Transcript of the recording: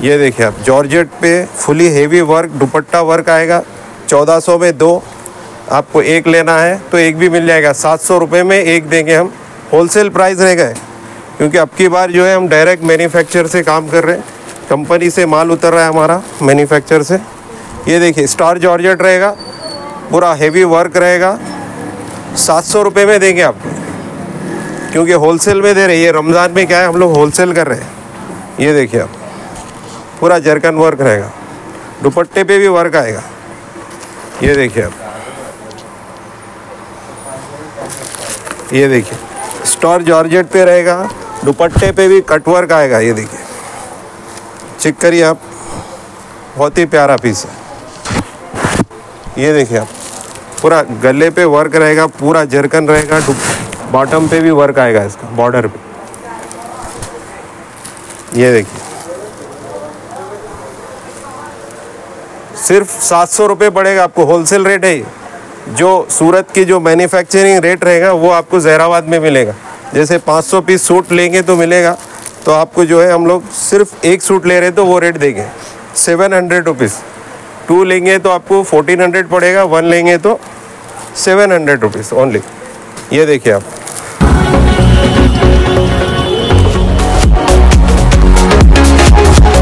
ये देखिए आप, जॉर्जेट पे फुली हेवी वर्क, दुपट्टा वर्क आएगा। 1400 में 2, आपको एक लेना है तो एक भी मिल जाएगा। 700 रुपये में एक देंगे हम। होलसेल प्राइस रहेगा, क्योंकि अब की बार जो है हम डायरेक्ट मैन्युफैक्चर से काम कर रहे हैं। कंपनी से माल उतर रहा है हमारा, मैन्युफैक्चर से। ये देखिए स्टार जॉर्जेट रहेगा, पूरा हेवी वर्क रहेगा। 700 रुपये में देंगे आपको, क्योंकि होलसेल में दे रहे हैं। ये रमज़ान में क्या है, हम लोग होलसेल कर रहे हैं। ये देखिए आप, पूरा जरकन वर्क रहेगा, दुपट्टे पे भी वर्क आएगा। ये देखिए आप, ये देखिए स्टार जॉर्जेट पे रहेगा, दुपट्टे पे भी कट वर्क आएगा। ये देखिए, चेक करिए आप, बहुत ही प्यारा पीस है। ये देखिए आप, पूरा गले पे वर्क रहेगा, पूरा जरकन रहेगा, बॉटम पे भी वर्क आएगा इसका, बॉर्डर पे। ये देखिए, सिर्फ 700 रुपये पड़ेगा आपको। होलसेल रेट है ये। जो सूरत की जो मैन्युफैक्चरिंग रेट रहेगा वो आपको जहराबाद में मिलेगा। जैसे 500 पीस सूट लेंगे तो मिलेगा, तो आपको जो है हम लोग सिर्फ एक सूट ले रहे हैं तो वो रेट देंगे 700 रुपीज़। 2 लेंगे तो आपको 1400 पड़ेगा, 1 लेंगे तो 700 रुपीज़ ओनली। ये देखिए आप।